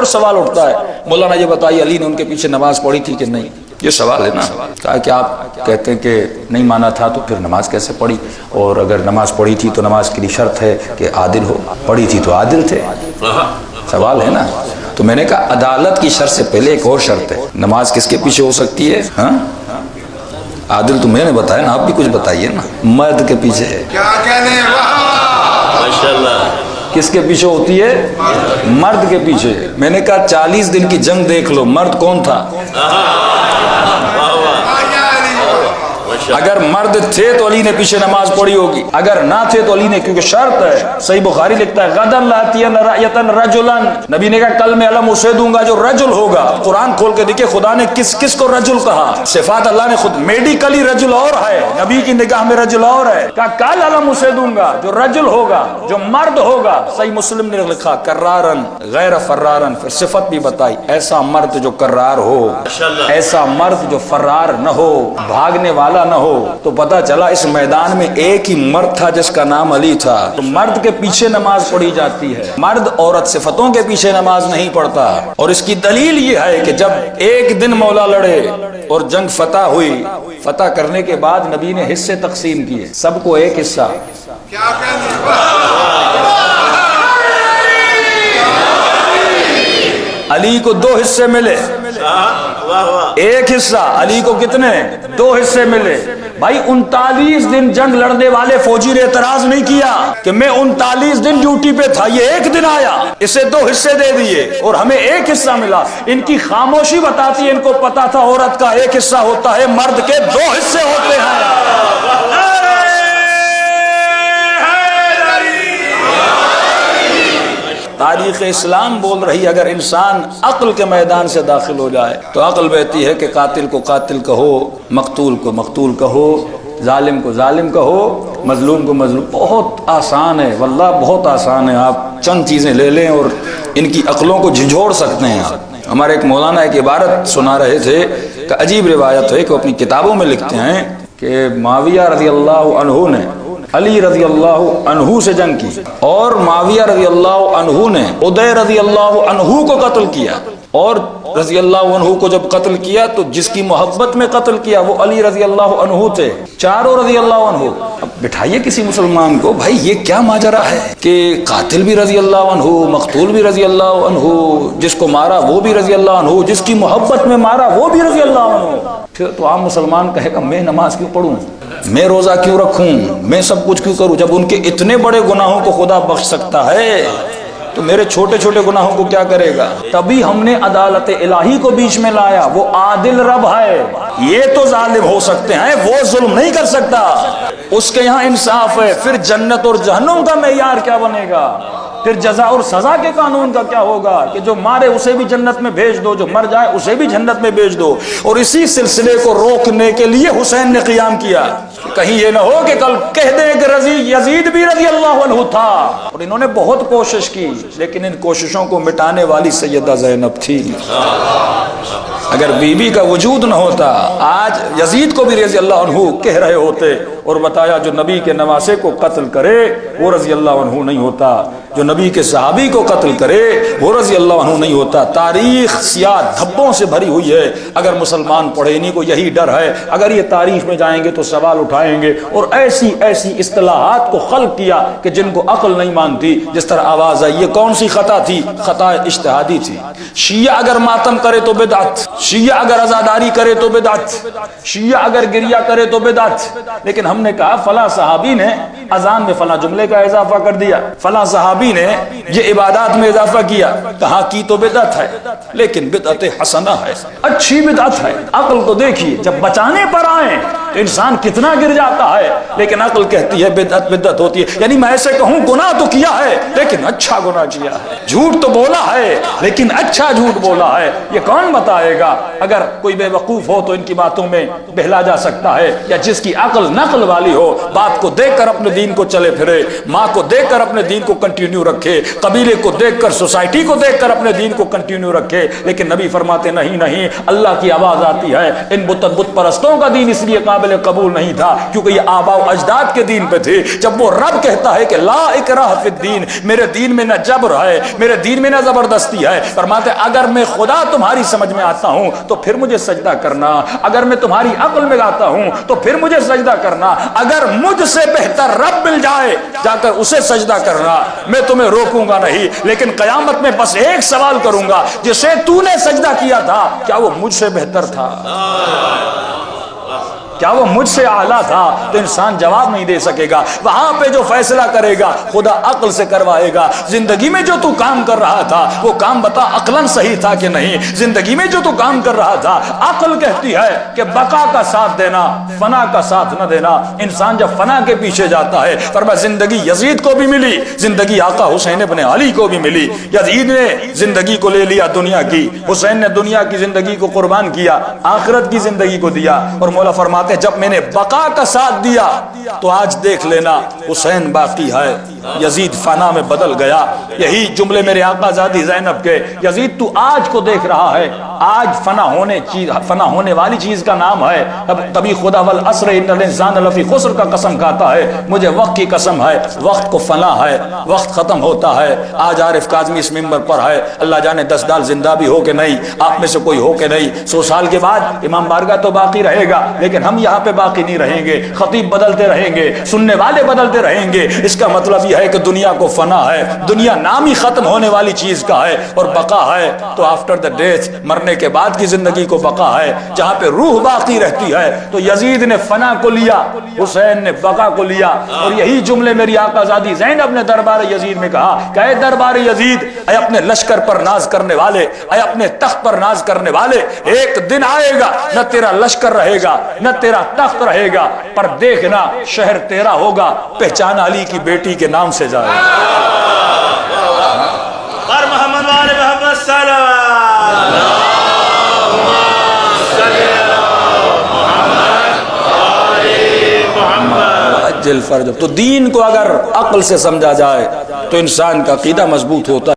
اور سوال اٹھتا ہے، مولانا یہ بتائیے علی نے ان کے پیچھے نماز پڑھی تھی کہ نہیں؟ یہ سوال ہے نا۔ کہا کہ آپ کہتے ہیں کہ نہیں مانا تھا تو پھر نماز کیسے پڑھی؟ اور اگر نماز پڑھی تھی تو نماز کے لیے شرط ہے کہ عادل ہو، پڑھی تھی تو عادل تھے، سوال ہے نا۔ تو میں نے کہا عدالت کی شرط سے پہلے ایک اور شرط ہے، نماز کس کے پیچھے ہو سکتی ہے؟ ہاں عادل تو میں نے بتایا نا، آپ بھی کچھ بتائیے نا۔ مرد کے پیچھے ہے۔ کیا کہنے، ماشاءاللہ۔ کس کے پیچھے ہوتی ہے؟ مرد کے پیچھے۔ میں نے کہا 40 دن کی جنگ دیکھ لو، مرد کون تھا؟ اگر مرد تھے تو علی نے پیچھے نماز پڑھی ہوگی، اگر نہ تھے تو علی نے، کیونکہ شرط ہے۔ صحیح بخاری لکھتا ہے غدن لاتین رایتن رجلن، نبی نے کہا کل میں علم اسے دوں گا جو رجل ہوگا۔ قرآن کھول کے دیکھیں خدا نے کس کس کو رجل کہا، صفات اللہ نے خود، میڈیکلی رجل اور ہے، نبی کی نگاہ میں رجل اور ہے۔ کہا کل علم اسے دوں گا جو رجل ہوگا، جو مرد ہوگا۔ صحیح مسلم نے لکھا کرارن غیر فرارن، پھر صفت بھی بتائی، ایسا مرد جو کرار ہو، ایسا مرد جو فرار نہ ہو، بھاگنے والا نہ ہو۔ تو پتہ چلا اس میدان میں ایک ہی مرد تھا جس کا نام علی تھا۔ تو مرد کے پیچھے نماز پڑھی جاتی ہے، مرد عورت صفتوں کے پیچھے نماز نہیں پڑھتا۔ اور اس کی دلیل یہ ہے کہ جب ایک دن مولا لڑے اور جنگ فتح ہوئی، فتح کرنے کے بعد نبی نے حصے تقسیم کیے، سب کو ایک حصہ۔ کیا کہنے، علی کو 2 حصے ملے، ایک حصہ علی کو کتنے؟ 2 حصے ملے۔ بھائی 39 دن جنگ لڑنے والے فوجی نے اعتراض نہیں کیا کہ میں 39 دن ڈیوٹی پہ تھا، یہ ایک دن آیا، اسے 2 حصے دے دیے اور ہمیں ایک حصہ ملا۔ ان کی خاموشی بتاتی ہے ان کو پتا تھا عورت کا ایک حصہ ہوتا ہے، مرد کے 2 حصے ہوتے ہیں۔ تاریخ اسلام بول رہی اگر انسان عقل کے میدان سے داخل ہو جائے تو عقل بہتی ہے کہ قاتل کو قاتل کہو، مقتول کو مقتول کہو، ظالم کو ظالم کہو، مظلوم کو مظلوم۔ بہت آسان ہے، واللہ بہت آسان ہے۔ آپ چند چیزیں لے لیں اور ان کی عقلوں کو جھنجھوڑ سکتے ہیں آپ۔ ہمارے ایک مولانا ایک عبارت سنا رہے تھے کہ عجیب روایت ہے کہ وہ اپنی کتابوں میں لکھتے ہیں کہ معاویہ رضی اللہ عنہ نے علی رضی اللہ عنہ سے جنگ کی، اور معاویہ رضی اللہ عنہ نے ادے رضی اللہ عنہ کو قتل کیا، اور رضی اللہ عنہ کو جب قتل کیا تو جس کی محبت میں قتل کیا وہ علی رضی اللہ عنہ تھے، چاروں رضی اللہ عنہ۔ اب بٹھائیے کسی مسلمان کو، بھائی یہ کیا ماجرا ہے کہ قاتل بھی رضی اللہ عنہ، مقتول بھی رضی اللہ عنہ، جس کو مارا وہ بھی رضی اللہ عنہ، جس کی محبت میں مارا وہ بھی رضی اللہ عنہ۔ پھر تو عام مسلمان کہے گا میں نماز کیوں پڑھوں، میں روزہ کیوں رکھوں، میں سب کچھ کیوں کروں، جب ان کے اتنے بڑے گناہوں کو خدا بخش سکتا ہے تو میرے چھوٹے چھوٹے گناہوں کو کیا کرے گا؟ تبھی ہم نے عدالت الہی کو بیچ میں لایا، وہ عادل رب ہے، یہ تو ظالم ہو سکتے ہیں، وہ ظلم نہیں کر سکتا، اس کے یہاں انصاف ہے۔ پھر جنت اور جہنم کا معیار کیا بنے گا؟ پھر جزا اور سزا کے قانون کا کیا ہوگا کہ جو مارے اسے بھی جنت میں بھیج دو، جو مر جائے اسے بھی جنت میں بھیج دو۔ اور اسی سلسلے کو روکنے کے لیے حسین نے قیام کیا، کہیں یہ نہ ہو کہ کل کہہ دیں کہ یزید بھی رضی اللہ عنہ تھا۔ اور انہوں نے بہت کوشش کی لیکن ان کوششوں کو مٹانے والی سیدہ زینب تھی۔ اگر بی بی کا وجود نہ ہوتا آج یزید کو بھی رضی اللہ عنہ کہہ رہے ہوتے اور بتایا جو نبی کے نواسے کو قتل کرے وہ رضی اللہ عنہ نہیں ہوتا، جو نبی کے صحابی کو قتل کرے وہ رضی اللہ عنہ نہیں ہوتا۔ تاریخ سیاہ دھبوں سے بھری ہوئی ہے، اگر مسلمان پڑھے انہیں کو یہی ڈر ہے اگر یہ تاریخ میں جائیں گے تو سوال اٹھائیں گے، اور ایسی ایسی اصطلاحات کو خلق کیا کہ جن کو عقل نہیں مانتی۔ جس طرح آواز آئی، یہ کون سی خطا تھی؟ خطا اجتہادی تھی۔ شیعہ اگر ماتم کرے تو بدعت، شیعہ اگر عزاداری کرے تو بدعت، شیعہ اگر گریہ کرے تو بدعت۔ لیکن ہم نے کہا فلاں صحابی نے اذان میں فلاں جملے کا اضافہ کر دیا، فلاں صحابی نے یہ عبادات میں اضافہ کیا، کہاں کی تو بدعت ہے لیکن بدعت حسنہ ہے، اچھی بدعت ہے۔ عقل کو دیکھیے، جب بچانے پر آئیں تو انسان کتنا گر جاتا ہے، لیکن عقل کہتی ہے بدعت بدعت ہوتی ہے۔ یعنی میں ایسے کہوں گناہ تو کیا ہے لیکن اچھا گناہ کیا ہے، جھوٹ تو بولا ہے لیکن اچھا جھوٹ بولا ہے۔ یہ کون بتائے گا؟ اگر کوئی بے وقوف ہو تو ان کی باتوں میں بہلا جا سکتا ہے، یا جس کی عقل نقل والی ہو، بات کو دیکھ کر اپنے دین کو چلے پھرے، ماں کو دیکھ کر اپنے دین کو کنٹینیو رکھے، قبیلے کو دیکھ کر، سوسائٹی کو دیکھ کر اپنے دین کو کنٹینیو رکھے۔ لیکن نبی فرماتے نہیں نہیں، اللہ کی آواز آتی ہے، ان بت پرستوں کا دین اس لیے قابل قابل قبول نہیں تھا، کیونکہ یہ آباء و اجداد کے دین پہ تھے۔ جب وہ رب کہتا ہے کہ لا اکراہ فی الدین، میرے دین میں نہ جبر ہے، میرے دین میں نہ زبردستی ہے، فرماتے اگر میں خدا تمہاری سمجھ میں آتا ہوں تو پھر مجھے سجدہ کرنا، اگر میں تمہاری عقل میں آتا ہوں تو پھر مجھے سجدہ کرنا، اگر مجھ سے بہتر رب مل جائے جا کر اسے سجدہ کرنا، میں تمہیں روکوں گا نہیں، لیکن قیامت میں بس ایک سوال کروں گا، جسے تو نے سجدہ کیا تھا کیا وہ مجھ سے بہتر تھا؟ کیا وہ مجھ سے اعلیٰ تھا؟ تو انسان جواب نہیں دے سکے گا۔ وہاں پہ جو فیصلہ کرے گا خدا عقل سے کروائے گا، زندگی میں جو تو کام کر رہا تھا وہ کام بتا عقلاً صحیح تھا کہ نہیں؟ زندگی میں جو تو کام کر رہا تھا، عقل کہتی ہے کہ بقا کا ساتھ دینا، فنا کا ساتھ نہ دینا۔ انسان جب فنا کے پیچھے جاتا ہے، فرمایا زندگی یزید کو بھی ملی، زندگی آقا حسین ابن علی کو بھی ملی۔ یزید نے زندگی کو لے لیا دنیا کی، حسین نے دنیا کی زندگی کو قربان کیا، آخرت کی زندگی کو دیا۔ اور مولا فرماتے جب میں نے بقا کا ساتھ دیا تو آج دیکھ لینا حسین باقی ہے، یزید فنا میں بدل گیا۔ یہی جملے میرے آقا زادی زینب کے، یزید تو آج کو دیکھ رہا ہے، آج فنا ہونے والی چیز کا نام ہے۔ تبھی خدا والعصر ان الانسان لفی خسر کا قسم کھاتا ہے، مجھے وقت کی قسم ہے، وقت کو فنا ہے، وقت ختم ہوتا ہے۔ آج عارف کاظمی اس منبر پر ہے، اللہ جانے 10 سال زندہ بھی ہو کہ نہیں، آپ میں سے کوئی ہو کہ نہیں۔ 100 سال کے بعد امام بارگاہ تو باقی رہے گا، لیکن ہم یہاں پہ باقی نہیں رہیں گے، خطیب بدلتے رہیں گے، سننے والے بدلتے رہیں گے۔ اس کا مطلب یہ ہے کہ دنیا کو فنا ہے، دنیا نام ہی ختم ہونے والی چیز کا ہے، اور بقا ہے تو آفٹر دا ڈیتھ، مرنے کے بعد کی زندگی کو بقا ہے، جہاں پہ روح باقی رہتی ہے۔ تو یزید نے فنا کو لیا، حسین نے بقا کو لیا۔ اور یہی جملے میری آقا زادی زینب نے دربار یزید میں کہا کہ اے دربار یزید، اے اپنے لشکر پر ناز کرنے والے، اے اپنے تخت پر ناز کرنے والے، ایک دن آئے گا نہ تیرا لشکر رہے گا نہ تیرا تخت رہے گا، پر دیکھنا شہر تیرا ہوگا، پہچان علی کی بیٹی کے نام سے جائے گا۔ اور محمد والے محمد صلی اجل فرج۔ تو دین کو اگر عقل سے سمجھا جائے تو انسان کا عقیدہ مضبوط ہوتا ہے۔